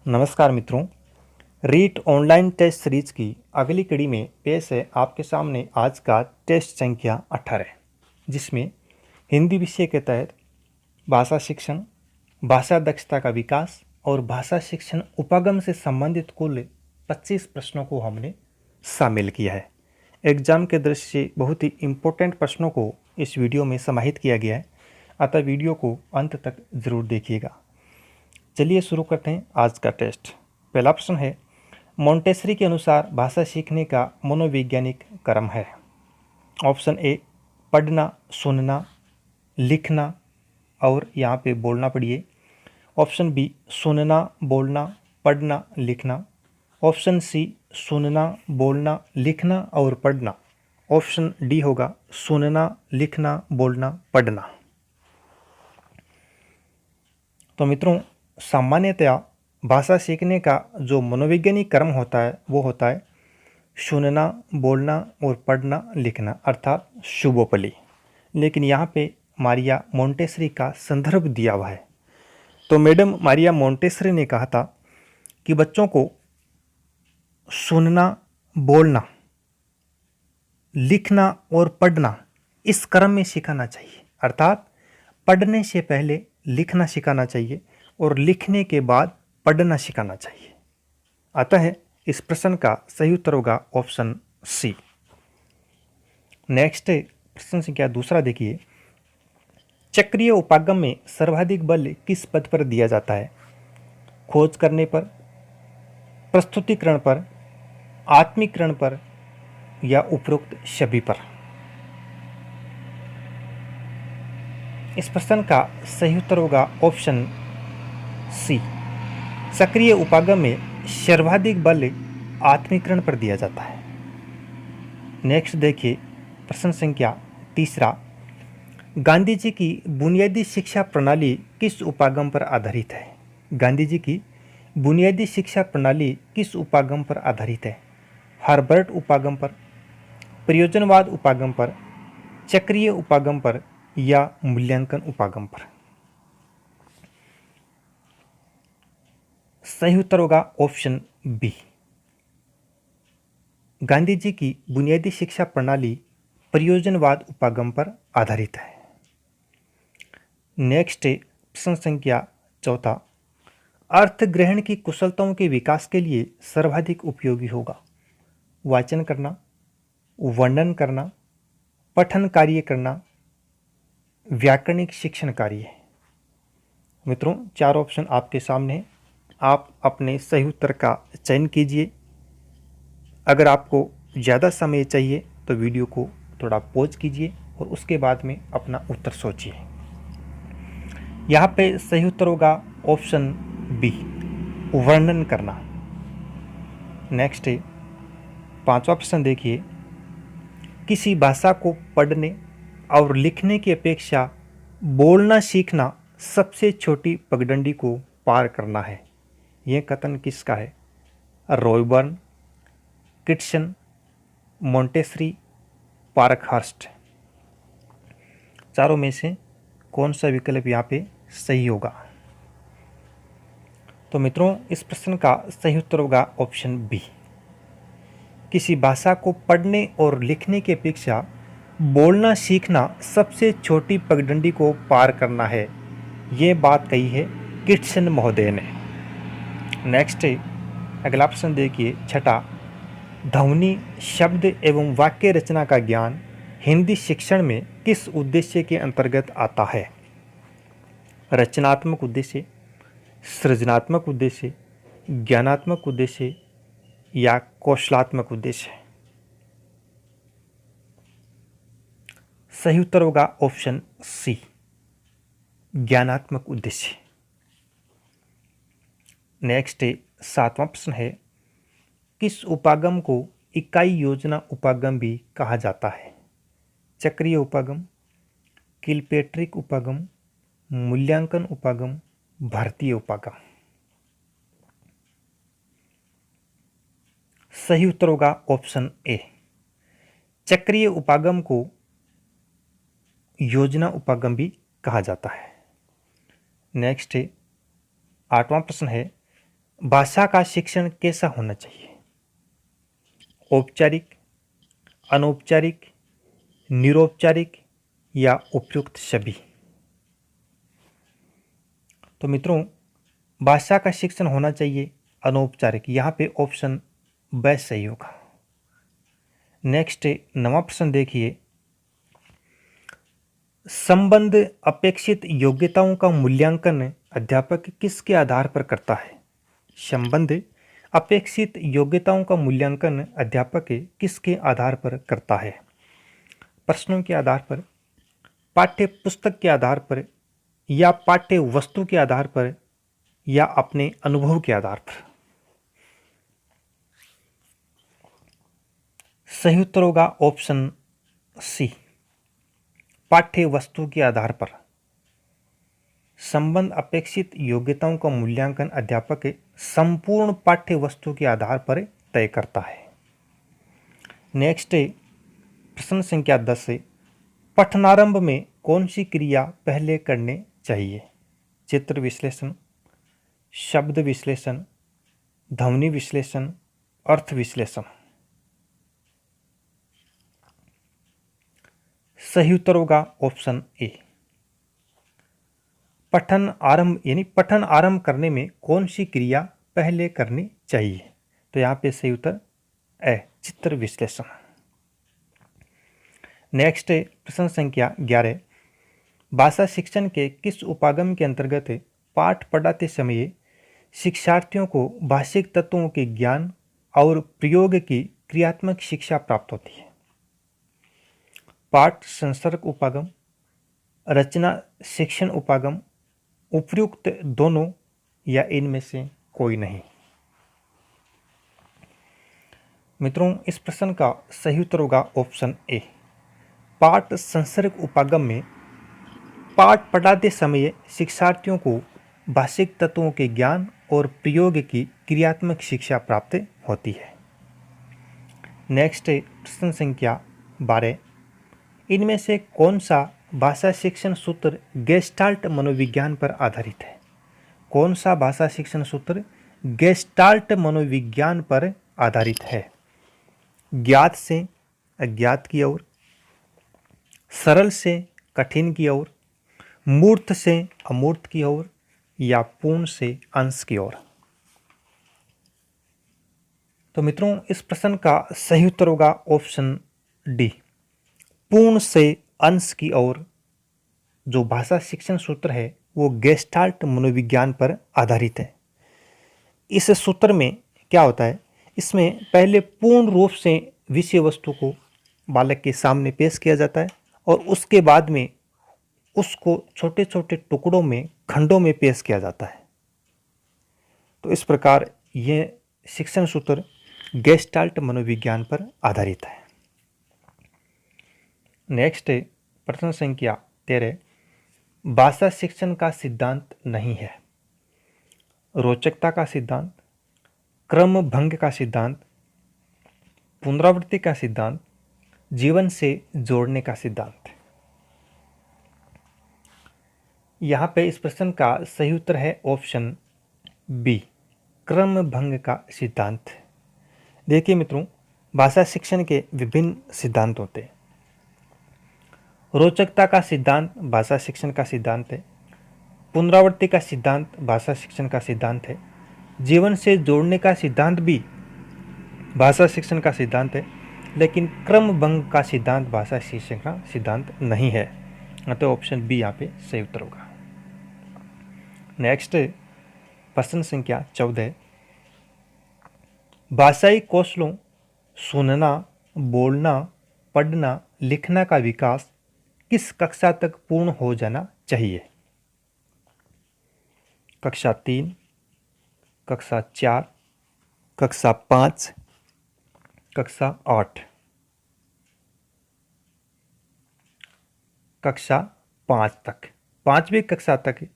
नमस्कार मित्रों। REET online test series की अगली कड़ी में पेश है आपके सामने आज का टेस्ट संख्या 18, जिसमें हिंदी विषय के तहत भाषा शिक्षण, भाषा दक्षता का विकास और भाषा शिक्षण उपागम से संबंधित कुल 25 प्रश्नों को हमने शामिल किया है। एग्जाम के दृष्टि से बहुत ही इम्पोर्टेंट प्रश्नों को इस वीडियो में समाहित किया गया है, अतः वीडियो को अंत तक जरूर देखिएगा। चलिए शुरू करते हैं आज का टेस्ट। पहला प्रश्न है, मोंटेसरी के अनुसार भाषा सीखने का मनोवैज्ञानिक क्रम है। ऑप्शन ए पढ़ना, सुनना, लिखना और यहाँ पे बोलना पढ़िए। ऑप्शन बी सुनना, बोलना, पढ़ना, लिखना। ऑप्शन सी सुनना, बोलना, लिखना और पढ़ना। ऑप्शन डी होगा सुनना, लिखना, बोलना, पढ़ना। तो मित्रों, सामान्यतया भाषा सीखने का जो मनोवैज्ञानिक क्रम होता है वो होता है सुनना, बोलना और पढ़ना, लिखना, अर्थात शुभोपली। लेकिन यहाँ पे मारिया मोंटेसरी का संदर्भ दिया हुआ है। तो मैडम मारिया मोंटेसरी ने कहा था कि बच्चों को सुनना, बोलना, लिखना और पढ़ना इस क्रम में सिखाना चाहिए, अर्थात पढ़ने से पहले लिखना सिखाना चाहिए और लिखने के बाद पढ़ना सिखाना चाहिए। अतः इस प्रश्न का सही उत्तर होगा ऑप्शन सी। नेक्स्ट प्रश्न संख्या दूसरा देखिए, चक्रीय उपागम में सर्वाधिक बल किस पद पर दिया जाता है? खोज करने पर, प्रस्तुतिकरण पर, आत्मीकरण पर या उपरोक्त सभी पर? इस प्रश्न का सही उत्तर होगा ऑप्शन सी। सक्रिय उपागम में सर्वाधिक बल आत्मीकरण पर दिया जाता है। नेक्स्ट देखिए प्रश्न संख्या तीसरा, गांधी जी की बुनियादी शिक्षा प्रणाली किस उपागम पर आधारित है? गांधी जी की बुनियादी शिक्षा प्रणाली किस उपागम पर आधारित है? हार्वर्ड उपागम पर, प्रयोजनवाद उपागम पर, चक्रीय उपागम पर या मूल्यांकन उपागम पर? सही उत्तर होगा ऑप्शन बी। गांधी जी की बुनियादी शिक्षा प्रणाली प्रयोजनवाद उपागम पर आधारित है। नेक्स्ट प्रश्न संख्या चौथा, अर्थ ग्रहण की कुशलताओं के विकास के लिए सर्वाधिक उपयोगी होगा? वाचन करना, वर्णन करना, पठन कार्य करना, व्याकरणिक शिक्षण कार्य। मित्रों, चार ऑप्शन आपके सामने हैं, आप अपने सही उत्तर का चयन कीजिए। अगर आपको ज़्यादा समय चाहिए तो वीडियो को थोड़ा पॉज कीजिए और उसके बाद में अपना उत्तर सोचिए। यहाँ पे सही उत्तर होगा ऑप्शन बी, वर्णन करना। नेक्स्ट है पांचवा प्रश्न देखिए, किसी भाषा को पढ़ने और लिखने की अपेक्षा बोलना सीखना सबसे छोटी पगडंडी को पार करना है। यह कथन किसका है? रॉयबर्न, किटसन, मोंटेसरी, पार्कहर्स्ट। चारों में से कौन सा विकल्प यहाँ पे सही होगा? तो मित्रों, इस प्रश्न का सही उत्तर होगा ऑप्शन बी। किसी भाषा को पढ़ने और लिखने की अपेक्षा बोलना सीखना सबसे छोटी पगडंडी को पार करना है। ये बात कही है किटसन महोदय ने। नेक्स्ट अगला प्रश्न देखिए छठा, ध्वनि, शब्द एवं वाक्य रचना का ज्ञान हिंदी शिक्षण में किस उद्देश्य के अंतर्गत आता है? रचनात्मक उद्देश्य, सृजनात्मक उद्देश्य, ज्ञानात्मक उद्देश्य या कौशलात्मक उद्देश्य? सही उत्तर होगा ऑप्शन सी, ज्ञानात्मक उद्देश्य। नेक्स्ट सातवां प्रश्न है, किस उपागम को इकाई योजना उपागम भी कहा जाता है? चक्रीय उपागम, किलपेट्रिक उपागम, मूल्यांकन उपागम, भारतीय उपागम? सही उत्तर होगा ऑप्शन ए, चक्रीय उपागम को योजना उपागम भी कहा जाता है। नेक्स्ट आठवां प्रश्न है, भाषा का शिक्षण कैसा होना चाहिए? औपचारिक, अनौपचारिक, निरौपचारिक या उपयुक्त सभी? तो मित्रों, भाषा का शिक्षण होना चाहिए अनौपचारिक। यहाँ पे ऑप्शन ब सही होगा। नेक्स्ट नवा प्रश्न देखिए, संबंध अपेक्षित योग्यताओं का मूल्यांकन अध्यापक किसके आधार पर करता है? संबंध अपेक्षित योग्यताओं का मूल्यांकन अध्यापक किसके आधार पर करता है? प्रश्नों के आधार पर, पाठ्य पुस्तक के आधार पर, या पाठ्य वस्तु के आधार पर, या अपने अनुभव के आधार पर? सही उत्तर होगा ऑप्शन सी, पाठ्य वस्तु के आधार पर। संबंध अपेक्षित योग्यताओं का मूल्यांकन अध्यापक संपूर्ण पाठ्य वस्तु के आधार पर तय करता है। नेक्स्ट प्रश्न संख्या 10 है, पठनारंभ में कौन सी क्रिया पहले करने चाहिए? चित्र विश्लेषण, शब्द विश्लेषण, ध्वनि विश्लेषण, अर्थ विश्लेषण? सही उत्तर होगा ऑप्शन ए, पठन आरंभ, यानी पठन आरंभ करने में कौन सी क्रिया पहले करनी चाहिए? तो यहाँ पे सही उत्तर ए, चित्र विश्लेषण। नेक्स्ट प्रश्न संख्या 11, भाषा शिक्षण के किस उपागम के अंतर्गत पाठ पढ़ाते समय शिक्षार्थियों को भाषिक तत्वों के ज्ञान और प्रयोग की क्रियात्मक शिक्षा प्राप्त होती है? पाठ संसर्ग उपागम, रचना शिक्षण उपागम, उपयुक्त दोनों, या इनमें से कोई नहीं? मित्रों, इस प्रश्न का सही उत्तर होगा ऑप्शन ए, पाठ संसर्ग उपागम में पाठ पढ़ाते समय शिक्षार्थियों को भाषिक तत्वों के ज्ञान और प्रयोग की क्रियात्मक शिक्षा प्राप्त होती है। नेक्स्ट प्रश्न संख्या 12, इनमें से कौन सा भाषा शिक्षण सूत्र गेस्टाल्ट मनोविज्ञान पर आधारित है? कौन सा भाषा शिक्षण सूत्र गेस्टाल्ट मनोविज्ञान पर आधारित है? ज्ञात से अज्ञात की ओर, सरल से कठिन की ओर, मूर्त से अमूर्त की ओर, या पूर्ण से अंश की ओर? तो मित्रों, इस प्रश्न का सही उत्तर होगा ऑप्शन डी, पूर्ण से अंश की ओर। जो भाषा शिक्षण सूत्र है वो गेस्टाल्ट मनोविज्ञान पर आधारित है। इस सूत्र में क्या होता है, इसमें पहले पूर्ण रूप से विषय वस्तु को बालक के सामने पेश किया जाता है और उसके बाद में उसको छोटे छोटे टुकड़ों में, खंडों में पेश किया जाता है। तो इस प्रकार ये शिक्षण सूत्र गेस्टाल्ट मनोविज्ञान पर आधारित है। नेक्स्ट प्रश्न संख्या 13, भाषा शिक्षण का सिद्धांत नहीं है? रोचकता का सिद्धांत, क्रम भंग का सिद्धांत, पुनरावृत्ति का सिद्धांत, जीवन से जोड़ने का सिद्धांत? यहाँ पे इस प्रश्न का सही उत्तर है ऑप्शन बी, क्रम भंग का सिद्धांत। देखिए मित्रों, भाषा शिक्षण के विभिन्न सिद्धांत होते हैं। रोचकता का सिद्धांत भाषा शिक्षण का सिद्धांत है, पुनरावृत्ति का सिद्धांत भाषा शिक्षण का सिद्धांत है, जीवन से जोड़ने का सिद्धांत भी भाषा शिक्षण का सिद्धांत है, लेकिन क्रम भंग का सिद्धांत भाषा शिक्षण का सिद्धांत नहीं है। तो ऑप्शन बी यहाँ पे सही उत्तर होगा। नेक्स्ट प्रश्न संख्या 14, भाषाई कौशलों सुनना, बोलना, पढ़ना, लिखना का विकास किस कक्षा तक पूर्ण हो जाना चाहिए? कक्षा 3, कक्षा 4, कक्षा 5, कक्षा 8? कक्षा 5 तक, 5वीं कक्षा तक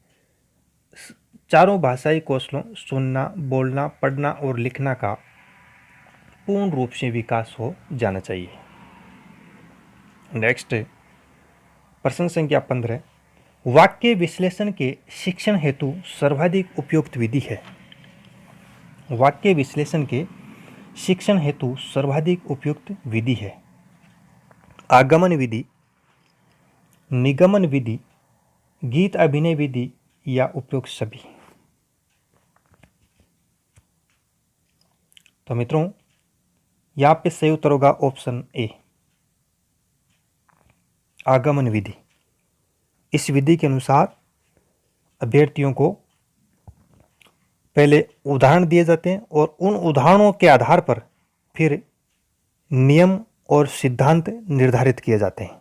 चारों भाषाई कौशलों सुनना, बोलना, पढ़ना और लिखना का पूर्ण रूप से विकास हो जाना चाहिए। नेक्स्ट प्रश्न संख्या 15, वाक्य विश्लेषण के शिक्षण हेतु सर्वाधिक उपयुक्त विधि है? वाक्य विश्लेषण के शिक्षण हेतु सर्वाधिक उपयुक्त विधि है? आगमन विधि, निगमन विधि, गीत अभिनय विधि या उपयुक्त सभी? तो मित्रों, यहाँ पे सही उत्तर होगा ऑप्शन ए, आगमन विधि। इस विधि के अनुसार अभ्यर्थियों को पहले उदाहरण दिए जाते हैं और उन उदाहरणों के आधार पर फिर नियम और सिद्धांत निर्धारित किए जाते हैं।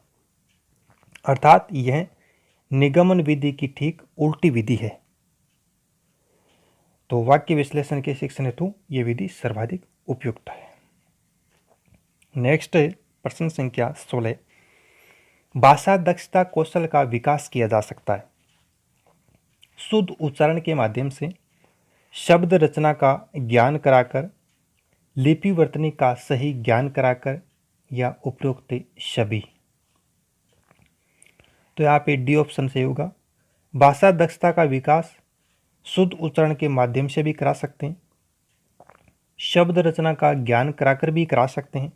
अर्थात यह निगमन विधि की ठीक उल्टी विधि है। तो वाक्य विश्लेषण के शिक्षण हेतु यह विधि सर्वाधिक उपयुक्त है। नेक्स्ट प्रश्न संख्या 16, भाषा दक्षता कौशल का विकास किया जा सकता है शुद्ध उच्चारण के माध्यम से, शब्द रचना का ज्ञान कराकर, लिपि वर्तनी का सही ज्ञान कराकर या उपरोक्त सभी? तो यहाँ पे डी ऑप्शन सही होगा। भाषा दक्षता का विकास शुद्ध उच्चारण के माध्यम से भी करा सकते हैं, शब्द रचना का ज्ञान कराकर भी करा सकते हैं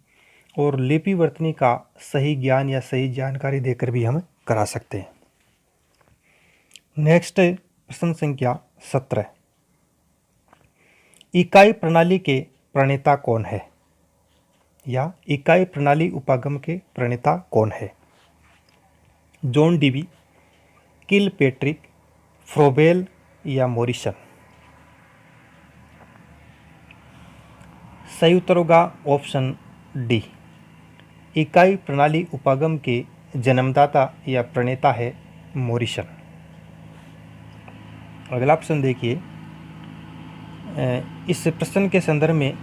और लिपि वर्तनी का सही ज्ञान या सही जानकारी देकर भी हम करा सकते हैं। नेक्स्ट प्रश्न संख्या 17, इकाई प्रणाली के प्रणेता कौन है या इकाई प्रणाली उपागम के प्रणेता कौन है? जॉन डीवी, किलपेट्रिक, फ्रोबेल या मॉरिसन? सही उत्तर होगा ऑप्शन डी, इकाई प्रणाली उपागम के जन्मदाता या प्रणेता है मॉरिसन। अगला प्रश्न देखिए, इस प्रश्न के संदर्भ में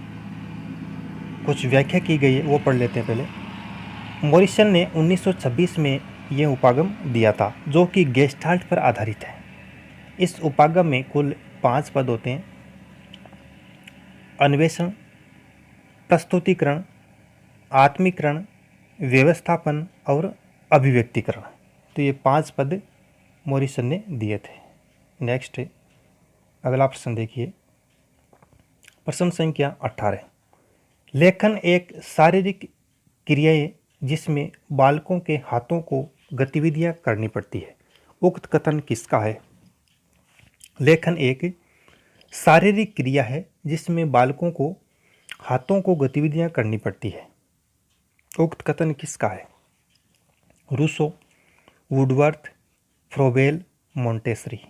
कुछ व्याख्या की गई है, वो पढ़ लेते हैं पहले। मॉरिसन ने 1926 में यह उपागम दिया था जो कि गेस्टाल्ट पर आधारित है। इस उपागम में कुल 5 पद होते हैं: अन्वेषण, प्रस्तुतिकरण, आत्मीकरण, व्यवस्थापन और अभिव्यक्तिकरण। तो ये 5 पद मॉरिसन ने दिए थे। नेक्स्ट अगला प्रश्न देखिए, प्रश्न संख्या 18, लेखन एक शारीरिक क्रिया है जिसमें बालकों के हाथों को गतिविधियां करनी पड़ती है। उक्त कथन किसका है? लेखन एक शारीरिक क्रिया है जिसमें बालकों को हाथों को गतिविधियां करनी पड़ती है। उक्त कथन किसका है? Rousseau, Woodworth, Froebel, Montessori?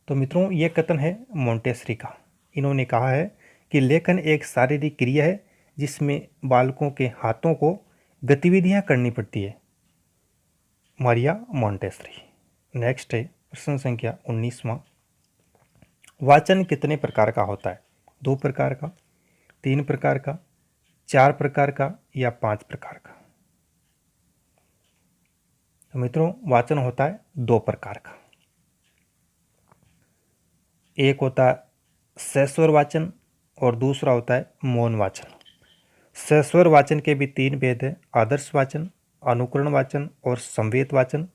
तो मित्रों, यह कथन है मोंटेसरी का। इन्होंने कहा है कि लेखन एक शारीरिक क्रिया है जिसमें बालकों के हाथों को गतिविधियां करनी पड़ती है, मारिया मोंटेसरी। नेक्स्ट है प्रश्न संख्या 19वां, वाचन कितने प्रकार का होता है? 2 प्रकार का, 3 प्रकार का, 4 प्रकार का या 5 प्रकार का? तो मित्रों, वाचन होता है 2 प्रकार का। एक होता है सस्वर वाचन और दूसरा होता है मौन वाचन। सस्वर वाचन के भी 3 भेद हैं: आदर्श वाचन, अनुकरण वाचन और संवेद वाचन।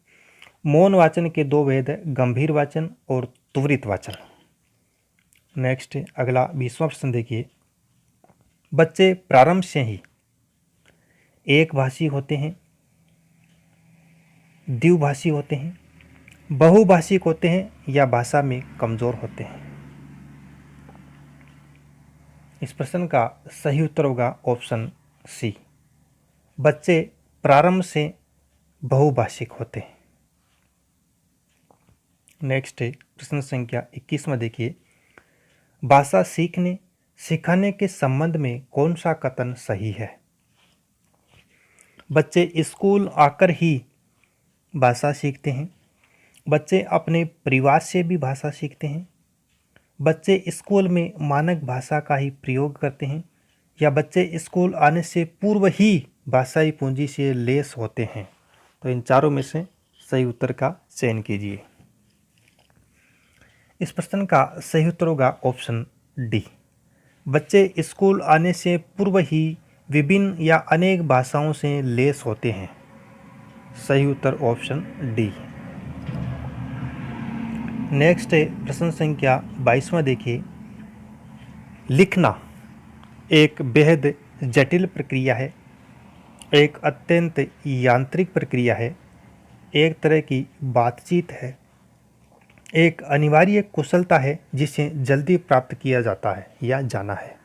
मौन वाचन के 2 भेद हैं: गंभीर वाचन और त्वरित वाचन। नेक्स्ट अगला 20वां प्रश्न देखिए, बच्चे प्रारंभ से ही एक भाषी होते हैं, द्विभाषी होते हैं, बहुभाषिक होते हैं या भाषा में कमजोर होते हैं? इस प्रश्न का सही उत्तर होगा ऑप्शन सी, बच्चे प्रारंभ से बहुभाषिक होते हैं। नेक्स्ट प्रश्न संख्या 21 में देखिए, भाषा सीखने सिखाने के संबंध में कौन सा कथन सही है? बच्चे स्कूल आकर ही भाषा सीखते हैं, बच्चे अपने परिवार से भी भाषा सीखते हैं, बच्चे स्कूल में मानक भाषा का ही प्रयोग करते हैं या बच्चे स्कूल आने से पूर्व ही भाषाई पूंजी से लैस होते हैं? तो इन चारों में से सही उत्तर का चयन कीजिए। इस प्रश्न का सही उत्तर होगा ऑप्शन डी, बच्चे स्कूल आने से पूर्व ही विभिन्न या अनेक भाषाओं से लैस होते हैं। सही उत्तर ऑप्शन डी। नेक्स्ट है प्रश्न संख्या 22वां देखिए। लिखना एक बेहद जटिल प्रक्रिया है, एक अत्यंत यांत्रिक प्रक्रिया है, एक तरह की बातचीत है, एक अनिवार्य कुशलता है जिसे जल्दी प्राप्त किया जाता है या जाना है।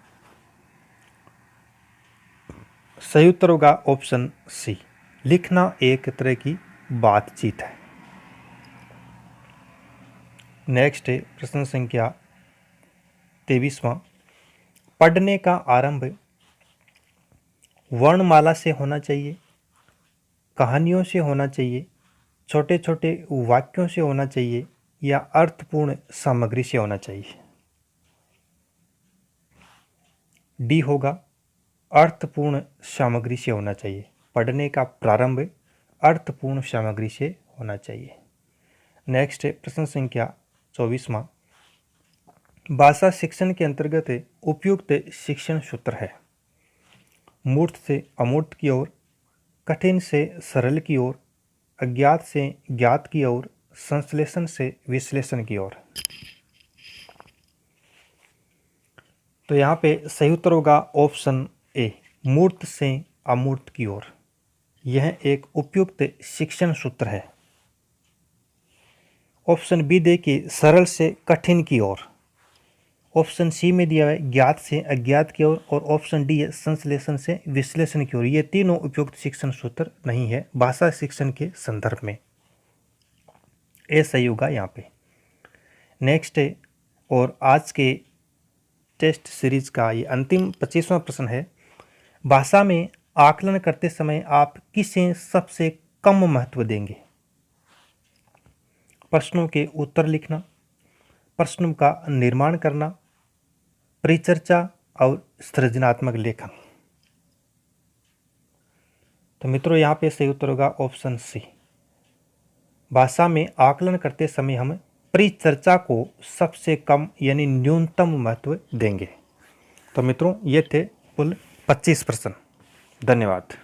सही उत्तर होगा ऑप्शन सी, लिखना एक तरह की बातचीत है। नेक्स्ट है प्रश्न संख्या 23वां। पढ़ने का आरंभ वर्णमाला से होना चाहिए, कहानियों से होना चाहिए, छोटे छोटे वाक्यों से होना चाहिए या अर्थपूर्ण सामग्री से होना चाहिए। डी होगा अर्थपूर्ण सामग्री से होना चाहिए। पढ़ने का प्रारंभ अर्थपूर्ण सामग्री से होना चाहिए। नेक्स्ट है प्रश्न संख्या 24वां। भाषा शिक्षण के अंतर्गत उपयुक्त शिक्षण सूत्र है। मूर्त से अमूर्त की ओर, कठिन से सरल की ओर, अज्ञात से ज्ञात की ओर, संश्लेषण से विश्लेषण की ओर। तो यहाँ पे सही उत्तर होगा ऑप्शन ए, मूर्त से अमूर्त की ओर। यह एक उपयुक्त शिक्षण सूत्र है। ऑप्शन बी देखिए, सरल से कठिन की ओर। ऑप्शन सी में दिया है ज्ञात से अज्ञात की ओर, और ऑप्शन डी है संश्लेषण से विश्लेषण की ओर। ये तीनों उपयुक्त शिक्षण सूत्र नहीं है भाषा शिक्षण के संदर्भ में। ए सही होगा यहाँ पे। नेक्स्ट है, और आज के टेस्ट सीरीज का ये अंतिम 25वां प्रश्न है। भाषा में आकलन करते समय आप किसे सबसे कम महत्व देंगे? प्रश्नों के उत्तर लिखना, प्रश्नों का निर्माण करना, परिचर्चा और सृजनात्मक लेखन। तो मित्रों यहाँ पे सही उत्तर होगा ऑप्शन सी। भाषा में आकलन करते समय हम परिचर्चा को सबसे कम यानी न्यूनतम महत्व देंगे। तो मित्रों ये थे कुल 25 प्रश्न। धन्यवाद।